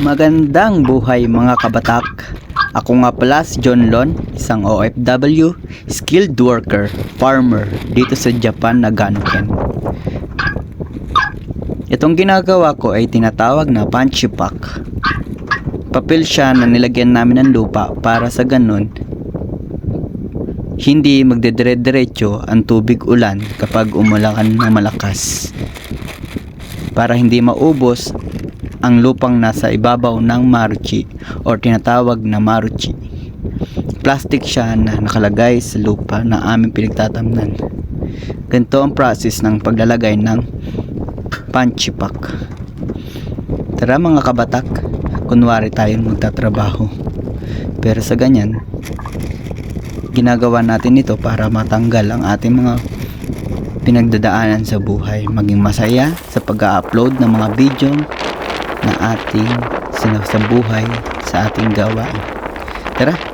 Magandang buhay mga kabatak. Ako nga pala si John Lon, isang OFW, skilled worker, farmer dito sa Japan, Nagano-ken. Itong ginagawa ko ay tinatawag na panchipak. Papel siya na nilagyan namin ng lupa para sa ganun hindi magdedire-diretso ang tubig ulan kapag umulan ng malakas, para hindi maubos ang lupang nasa ibabaw ng maruchi or tinatawag na maruchi. Plastic siya na nakalagay sa lupa na aming pinagtatamnan. Ganito ang process ng paglalagay ng panchipak. Tara mga kabatak, kunwari tayong magtatrabaho. Pero sa ganyan, ginagawa natin ito para matanggal ang ating mga pinagdadaanan sa buhay, maging masaya sa pag-upload ng mga video na ating sinasabuhay sa ating gawain. Tara!